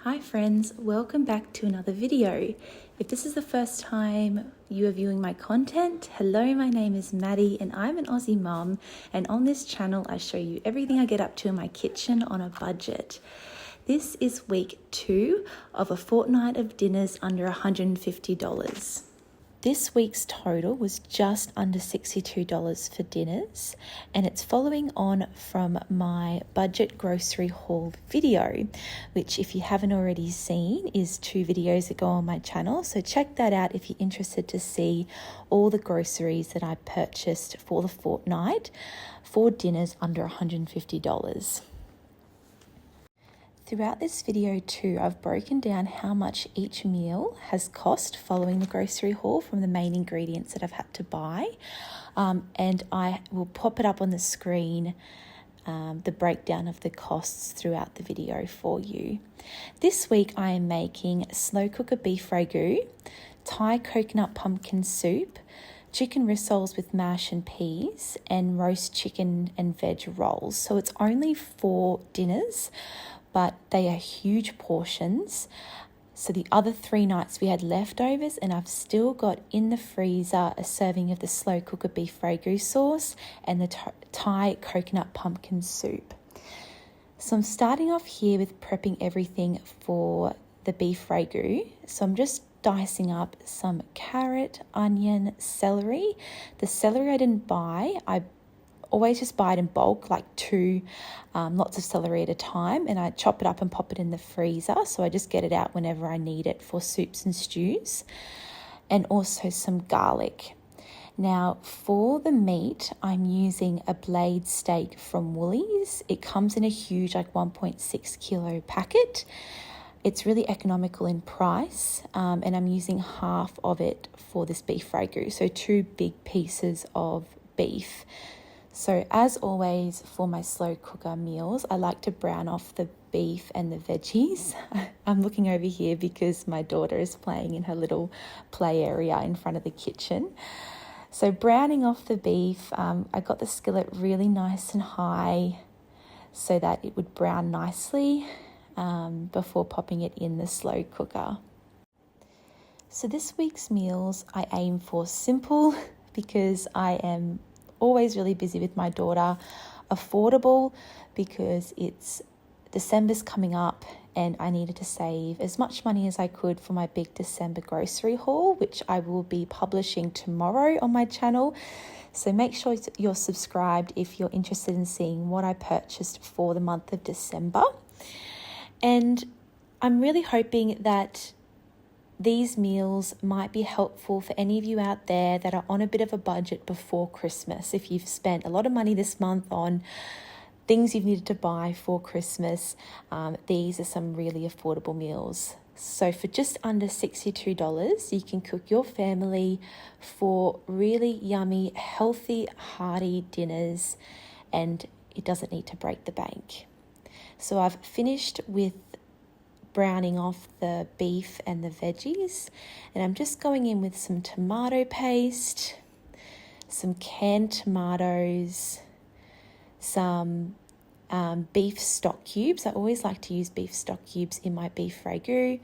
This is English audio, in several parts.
Hi friends, welcome back to another video. If this is the first time you are viewing my content, hello, my name is Maddie and I'm an Aussie mum, and on this channel I show you everything I get up to in my kitchen on a budget. This is week 2 of a fortnight of dinners under $150. This week's total was just under $62 for dinners, and it's following on from my budget grocery haul video, which if you haven't already seen is 2 videos ago on my channel. So check that out if you're interested to see all the groceries that I purchased for the fortnight for dinners under $150. Throughout this video too, I've broken down how much each meal has cost following the grocery haul from the main ingredients that I've had to buy. And I will pop it up on the screen, the breakdown of the costs throughout the video for you. This week I am making slow cooker beef ragu, Thai coconut pumpkin soup, chicken rissoles with mash and peas, and roast chicken and veg rolls. So it's only 4 dinners, but they are huge portions. So the other 3 nights we had leftovers, and I've still got in the freezer a serving of the slow cooker beef ragu sauce and the Thai coconut pumpkin soup. So I'm starting off here with prepping everything for the beef ragu. So I'm just dicing up some carrot, onion, celery. The celery I didn't buy, I always just buy it in bulk, like 2 lots of celery at a time, and I chop it up and pop it in the freezer, so I just get it out whenever I need it for soups and stews. And also some garlic. Now for the meat, I'm using a blade steak from Woolies. It comes in a huge, like 1.6 kilo packet. It's really economical in price, and I'm using half of it for this beef ragu, so 2 big pieces of beef. So as always for my slow cooker meals, I like to brown off the beef and the veggies. I'm looking over here because my daughter is playing in her little play area in front of the kitchen. So browning off the beef, I got the skillet really nice and high so that it would brown nicely before popping it in the slow cooker. So this week's meals I aim for simple because I am always really busy with my daughter, affordable because it's December's coming up and I needed to save as much money as I could for my big December grocery haul, which I will be publishing tomorrow on my channel. So make sure you're subscribed if you're interested in seeing what I purchased for the month of December. And I'm really hoping that these meals might be helpful for any of you out there that are on a bit of a budget before Christmas. If you've spent a lot of money this month on things you've needed to buy for Christmas, these are some really affordable meals. So for just under $62, you can cook your family 4 really yummy, healthy, hearty dinners, and it doesn't need to break the bank. So I've finished with browning off the beef and the veggies, and I'm just going in with some tomato paste, some canned tomatoes, some beef stock cubes. I always like to use beef stock cubes in my beef ragu.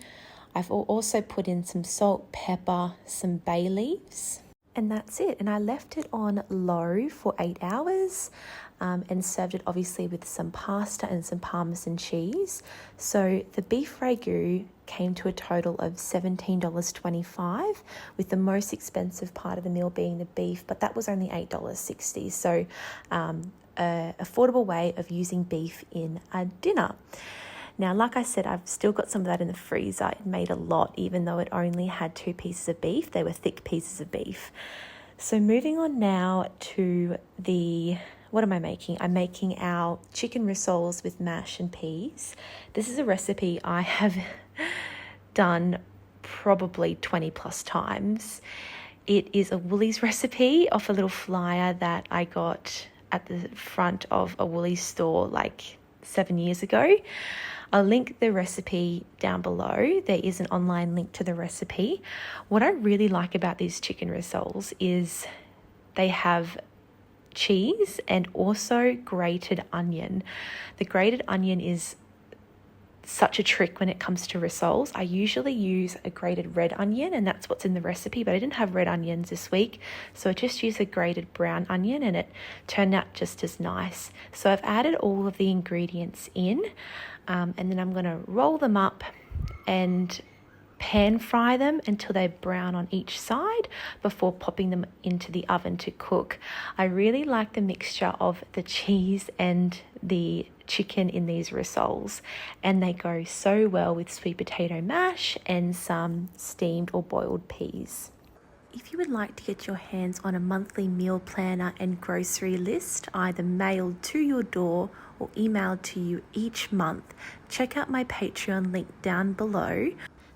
I've also put in some salt, pepper, some bay leaves, and that's it. And I left it on low for 8 hours. And served it obviously with some pasta and some Parmesan cheese. So the beef ragu came to a total of $17.25, with the most expensive part of the meal being the beef, but that was only $8.60. So an affordable way of using beef in a dinner. Now, like I said, I've still got some of that in the freezer. It made a lot, even though it only had 2 pieces of beef. They were thick pieces of beef. So moving on now to what am I making? I'm making our chicken rissoles with mash and peas. This is a recipe I have done probably 20 plus times. It is a Woolies recipe off a little flyer that I got at the front of a Woolies store like 7 years ago. I'll link the recipe down below. There is an online link to the recipe. What I really like about these chicken rissoles is they have cheese and also grated onion. The grated onion is such a trick when it comes to rissoles. I usually use a grated red onion, and that's what's in the recipe, but I didn't have red onions this week, so I just used a grated brown onion and it turned out just as nice. So I've added all of the ingredients in, and then I'm going to roll them up and pan fry them until they're brown on each side before popping them into the oven to cook. I really like the mixture of the cheese and the chicken in these rissoles, and they go so well with sweet potato mash and some steamed or boiled peas. If you would like to get your hands on a monthly meal planner and grocery list, either mailed to your door or emailed to you each month, check out my Patreon link down below.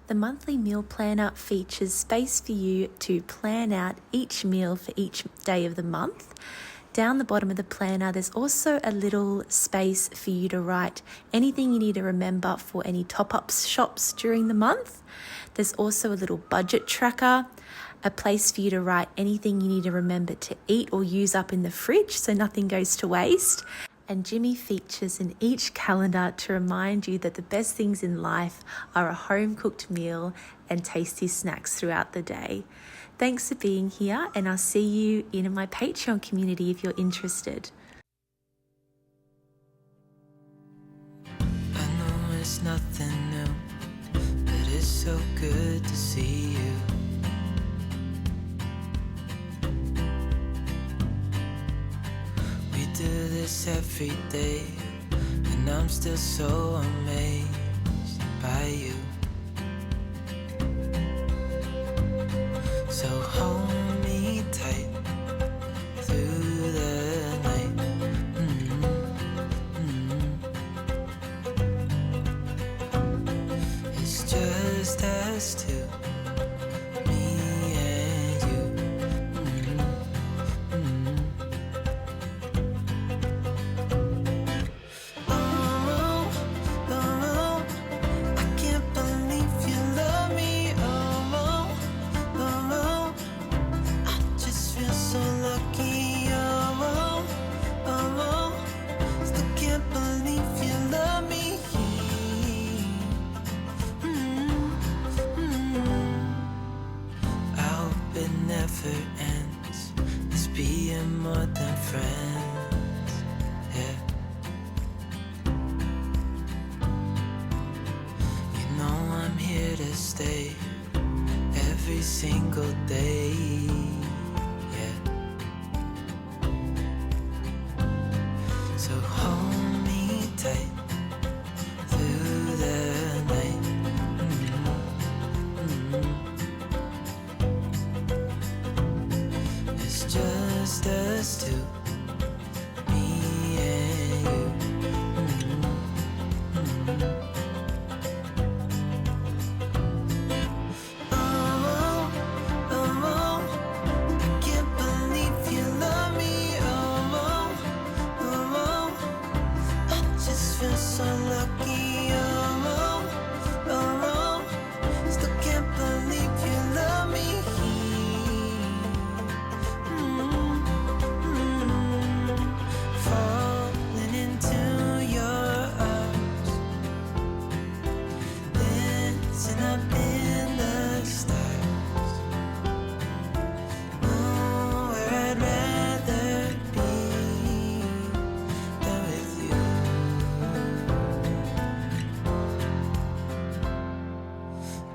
The monthly meal planner features space for you to plan out each meal for each day of the month. Down the bottom of the planner, there's also a little space for you to write anything you need to remember for any top-up shops during the month. There's also a little budget tracker, a place for you to write anything you need to remember to eat or use up in the fridge so nothing goes to waste. And Jimmy features in each calendar to remind you that the best things in life are a home-cooked meal and tasty snacks throughout the day. Thanks for being here, and I'll see you in my Patreon community if you're interested. I know it's nothing new, but it's so good to see you. Do this every day, and I'm still so amazed by you. So hold me tight through the night. It's just us two, me and you. More than friends, yeah. You know I'm here to stay every single day, yeah. So hold me tight through the night. It's just us two, me and you. Oh, oh, oh, I can't believe you love me. Oh, oh, oh, I just feel so lucky. Oh, oh, oh, still can't believe you love me. Falling into your arms, dancing up in the stars. Nowhere I'd rather be than with you.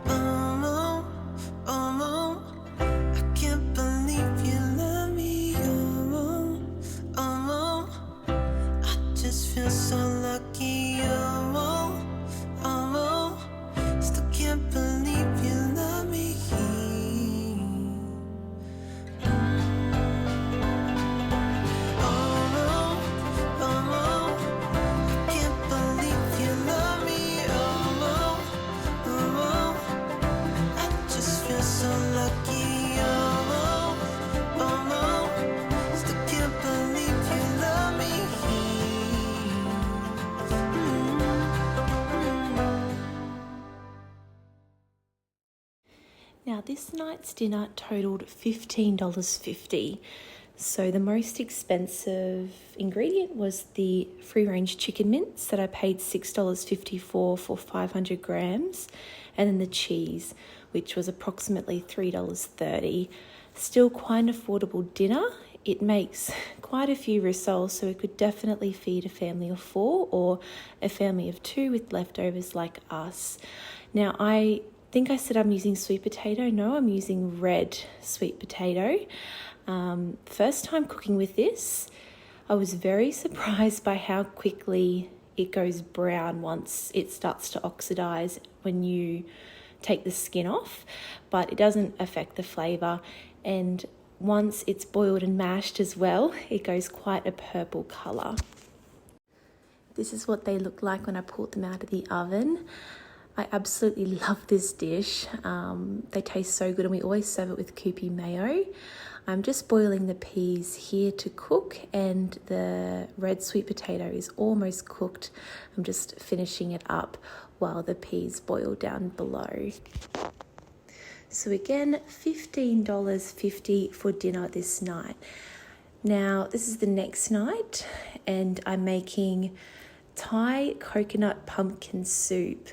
Oh, oh, I can't believe you love me. Oh, I just feel so lucky. Oh, still can't believe you love me. Oh, can't believe you love me. Oh, I just feel so lucky. Still can't believe you love me. Now, this night's dinner totaled $15.50. So the most expensive ingredient was the free-range chicken mince that I paid $6.54 for 500 grams, and then the cheese, which was approximately $3.30. Still quite an affordable dinner. It makes quite a few rissoles, so it could definitely feed a family of 4 or a family of 2 with leftovers like us. Now, I think I said I'm using sweet potato. No, I'm using red sweet potato. First time cooking with this, I was very surprised by how quickly it goes brown once it starts to oxidize when you take the skin off, but it doesn't affect the flavour. And once it's boiled and mashed as well, it goes quite a purple colour. This is what they look like when I pulled them out of the oven. I absolutely love this dish. They taste so good, and we always serve it with Kewpie mayo. I'm just boiling the peas here to cook, and the red sweet potato is almost cooked. I'm just finishing it up while the peas boil down below. So again, $15.50 for dinner this night. Now, this is the next night, and I'm making Thai coconut pumpkin soup.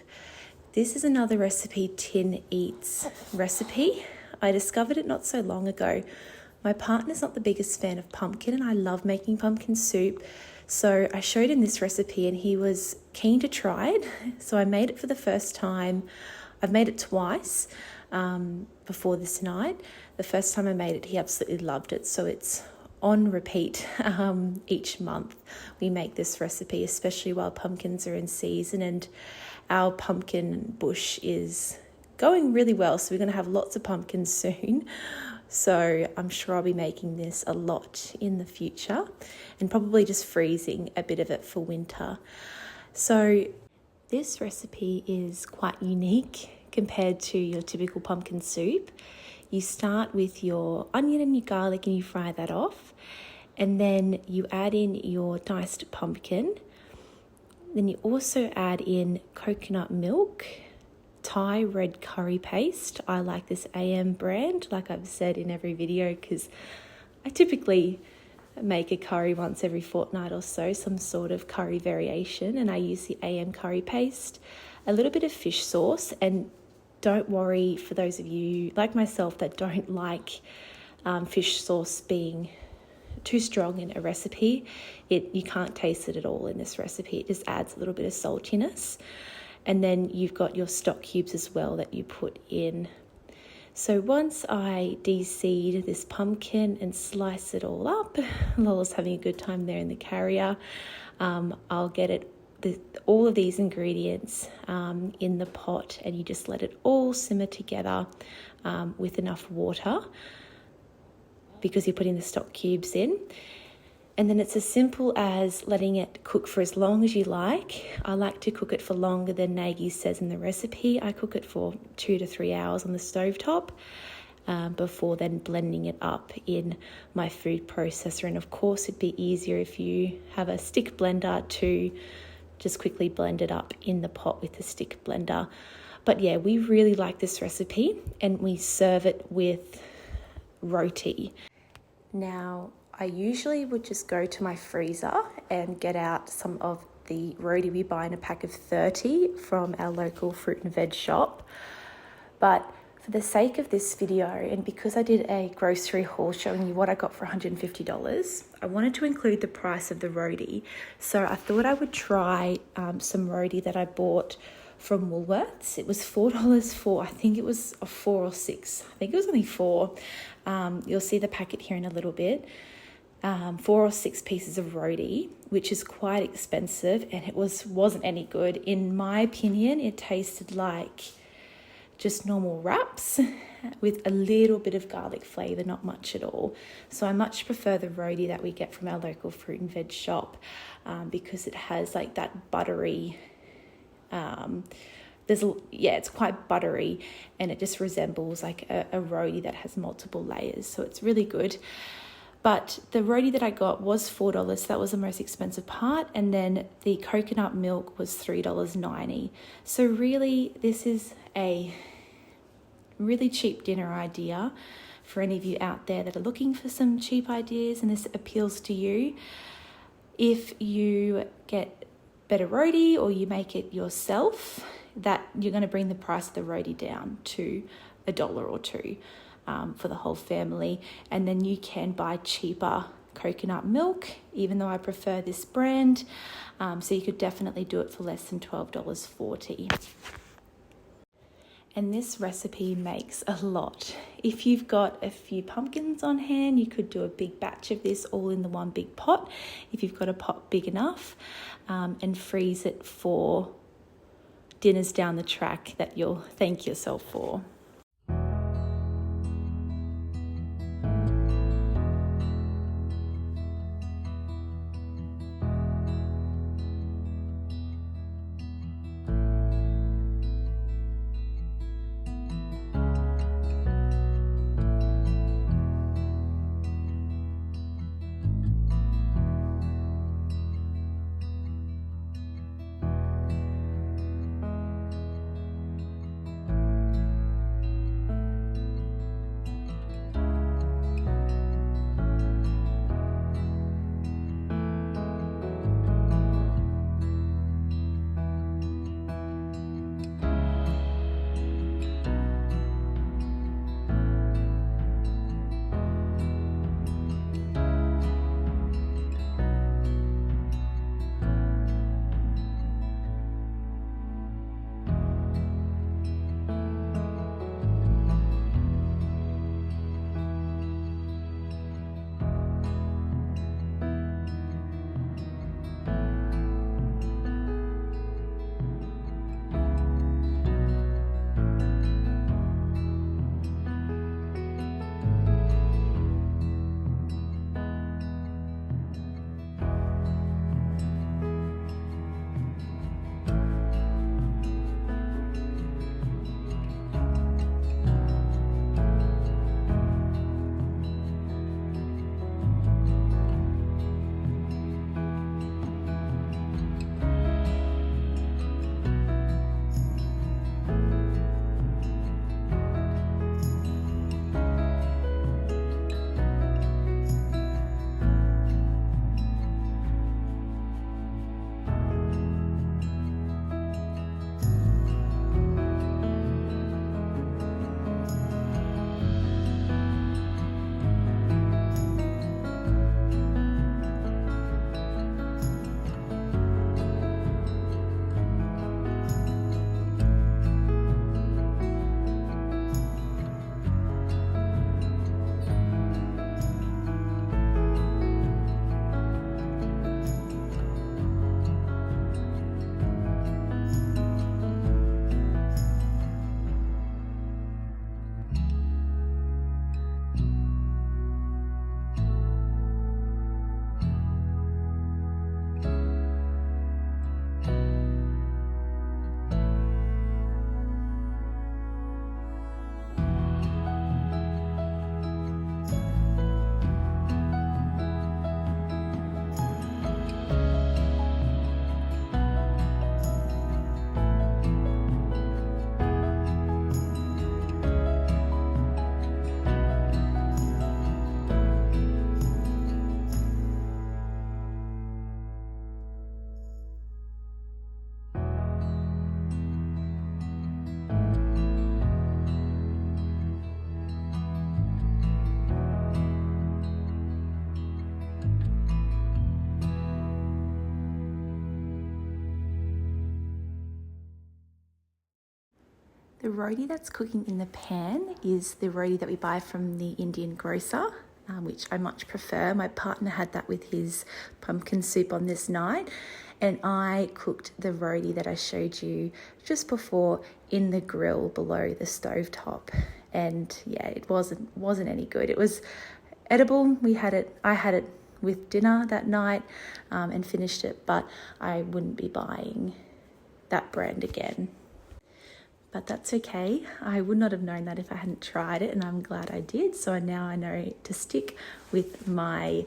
This is another recipe Tin Eats recipe. I discovered it not so long ago. My partner's not the biggest fan of pumpkin, and I love making pumpkin soup. So I showed him this recipe and he was keen to try it. So I made it for the first time. I've made it twice before this night. The first time I made it, he absolutely loved it. So it's on repeat each month. We make this recipe, especially while pumpkins are in season, and our pumpkin bush is going really well. So we're going to have lots of pumpkins soon. So I'm sure I'll be making this a lot in the future, and probably just freezing a bit of it for winter. So this recipe is quite unique compared to your typical pumpkin soup. You start with your onion and your garlic and you fry that off, and then you add in your diced pumpkin. Then you also add in coconut milk, Thai red curry paste. I like this AM brand, like I've said in every video, because I typically make a curry once every fortnight or so, some sort of curry variation, and I use the AM curry paste, a little bit of fish sauce. And don't worry, for those of you like myself that don't like fish sauce being too strong in a recipe, you can't taste it at all in this recipe. It just adds a little bit of saltiness. And then you've got your stock cubes as well that you put in. So once I de-seed this pumpkin and slice it all up, Lola's having a good time there in the carrier, I'll get all of these ingredients in the pot, and you just let it all simmer together with enough water, because you're putting the stock cubes in. And then it's as simple as letting it cook for as long as you like. I like to cook it for longer than Nagy says in the recipe. I cook it for 2 to 3 hours on the stovetop before then blending it up in my food processor. And of course, it'd be easier if you have a stick blender to just quickly blend it up in the pot with the stick blender. But yeah, we really like this recipe, and we serve it with roti. Now, I usually would just go to my freezer and get out some of the roti we buy in a pack of 30 from our local fruit and veg shop. But for the sake of this video, and because I did a grocery haul showing you what I got for $150, I wanted to include the price of the roti. So I thought I would try some roti that I bought from Woolworths. It was $4 for, I think it was a 4 or 6. I think it was only 4. You'll see the packet here in a little bit. 4 or 6 pieces of roti, which is quite expensive, and it wasn't any good. In my opinion, it tasted like just normal wraps with a little bit of garlic flavour, not much at all. So I much prefer the roti that we get from our local fruit and veg shop because it has like that buttery, it's quite buttery, and it just resembles like a roti that has multiple layers. So it's really good. But the roti that I got was $4, so that was the most expensive part. And then the coconut milk was $3.90. So really, this is a really cheap dinner idea for any of you out there that are looking for some cheap ideas and this appeals to you, if you get better roti or you make it yourself, that you're going to bring the price of the roti down to $1 or $2 for the whole family. And then you can buy cheaper coconut milk, even though I prefer this brand. So you could definitely do it for less than $12.40. And this recipe makes a lot. If you've got a few pumpkins on hand, you could do a big batch of this all in the one big pot, if you've got a pot big enough, and freeze it for dinners down the track that you'll thank yourself for. The roti that's cooking in the pan is the roti that we buy from the Indian grocer, which I much prefer. My partner had that with his pumpkin soup on this night, and I cooked the roti that I showed you just before in the grill below the stovetop. And yeah, it wasn't any good. It was edible. I had it with dinner that night and finished it, but I wouldn't be buying that brand again. But that's okay. I would not have known that if I hadn't tried it, and I'm glad I did. So now I know to stick with my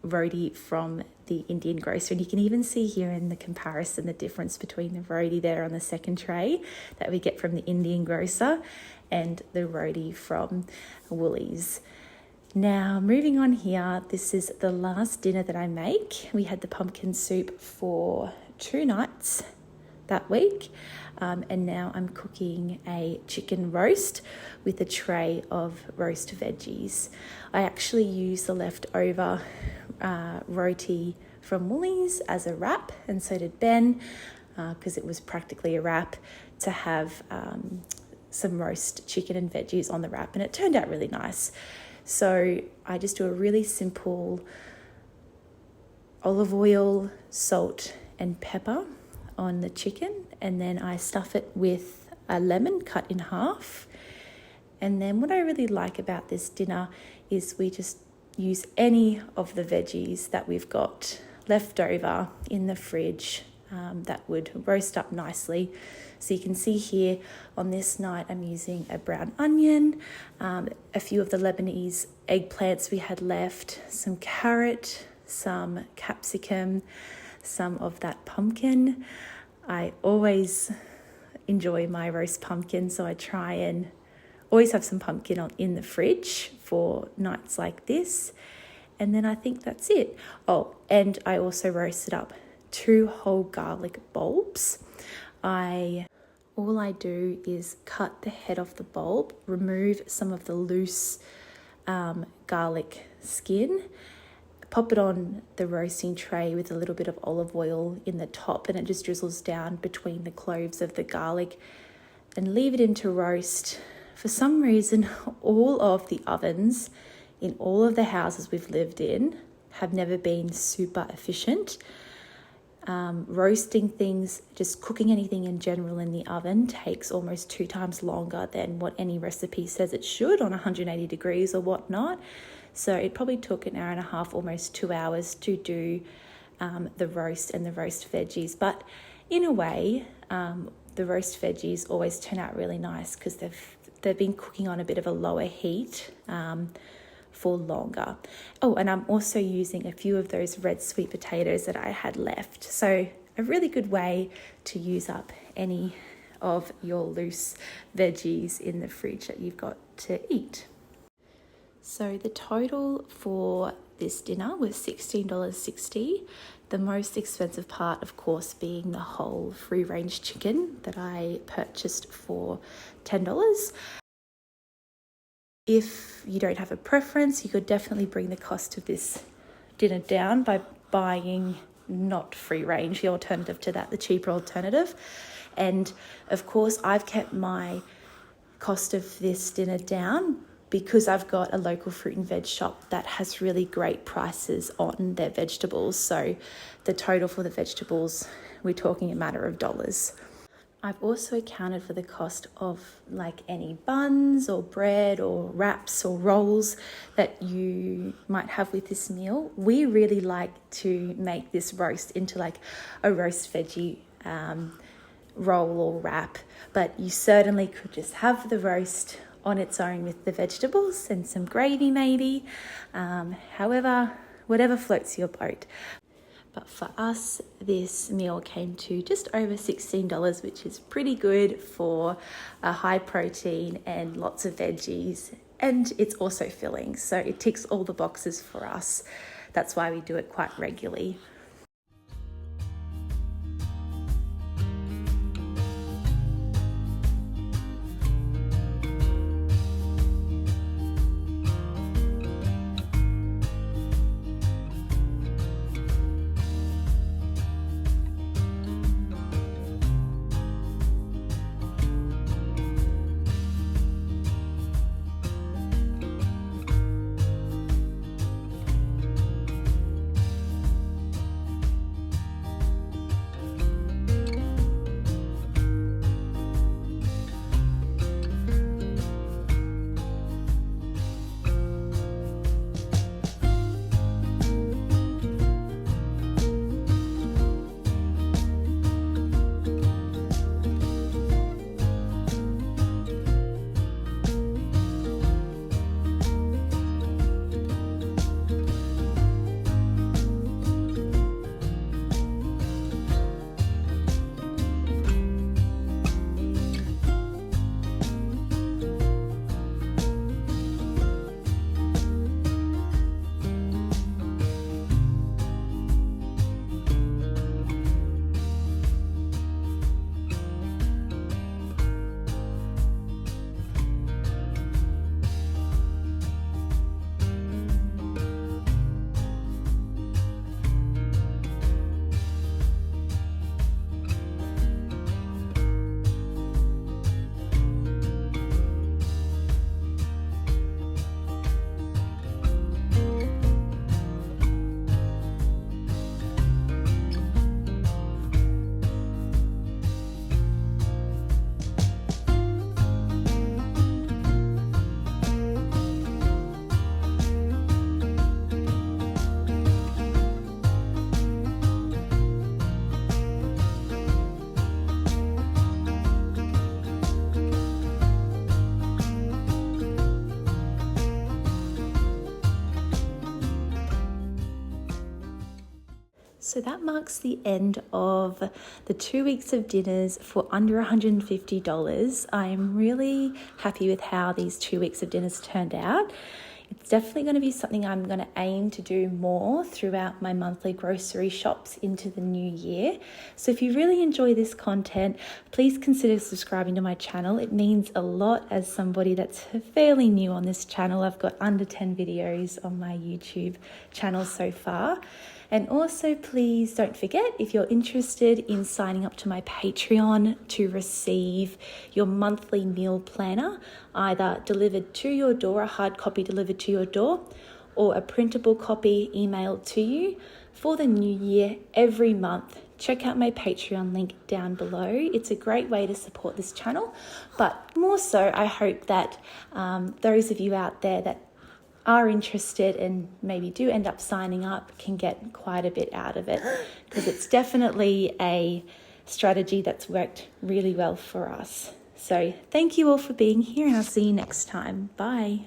roti from the Indian grocery. And you can even see here in the comparison the difference between the roadie there on the second tray that we get from the Indian grocer and the roadie from Woolies. Now, moving on here, this is the last dinner that I make. We had the pumpkin soup for 2 nights that week, and now I'm cooking a chicken roast with a tray of roast veggies. I actually use the leftover roti from Woolies as a wrap, and so did Ben, because it was practically a wrap to have some roast chicken and veggies on the wrap, and it turned out really nice. So I just do a really simple olive oil, salt and pepper on the chicken, and then I stuff it with a lemon cut in half. And then what I really like about this dinner is we just use any of the veggies that we've got left over in the fridge that would roast up nicely. So you can see here on this night I'm using a brown onion, a few of the Lebanese eggplants we had left, some carrot, some capsicum, some of that pumpkin. I always enjoy my roast pumpkin, so I try and always have some pumpkin in the fridge for nights like this. And then I think that's it. Oh, and I also roasted up 2 whole garlic bulbs. All I do is cut the head off the bulb, remove some of the loose garlic skin, pop it on the roasting tray with a little bit of olive oil in the top, and it just drizzles down between the cloves of the garlic, and leave it in to roast. For some reason, all of the ovens in all of the houses we've lived in have never been super efficient. Roasting things, just cooking anything in general in the oven takes almost 2 times longer than what any recipe says it should on 180 degrees or whatnot. So it probably took an hour and a half, almost 2 hours to do the roast and the roast veggies. But in a way, the roast veggies always turn out really nice because they've been cooking on a bit of a lower heat for longer. Oh, and I'm also using a few of those red sweet potatoes that I had left. So a really good way to use up any of your loose veggies in the fridge that you've got to eat. So the total for this dinner was $16.60. The most expensive part, of course, being the whole free-range chicken that I purchased for $10. If you don't have a preference, you could definitely bring the cost of this dinner down by buying not free range, the alternative to that, the cheaper alternative. And of course, I've kept my cost of this dinner down because I've got a local fruit and veg shop that has really great prices on their vegetables. So the total for the vegetables, we're talking a matter of dollars. I've also accounted for the cost of like any buns or bread or wraps or rolls that you might have with this meal. We really like to make this roast into like a roast veggie roll or wrap, but you certainly could just have the roast on its own with the vegetables and some gravy maybe. However, whatever floats your boat. But for us, this meal came to just over $16, which is pretty good for a high protein and lots of veggies. And it's also filling, so it ticks all the boxes for us. That's why we do it quite regularly. So that marks the end of the 2 weeks of dinners for under $150. I'm really happy with how these 2 weeks of dinners turned out. It's definitely going to be something I'm going to aim to do more throughout my monthly grocery shops into the new year. So if you really enjoy this content, please consider subscribing to my channel. It means a lot as somebody that's fairly new on this channel. I've got under 10 videos on my YouTube channel so far. And also, please don't forget, if you're interested in signing up to my Patreon to receive your monthly meal planner, either delivered to your door, a hard copy delivered to your door, or a printable copy emailed to you for the new year every month, check out my Patreon link down below. It's a great way to support this channel, but more so, I hope that those of you out there that are interested and maybe do end up signing up can get quite a bit out of it, because it's definitely a strategy that's worked really well for us. So thank you all for being here, and I'll see you next time. Bye.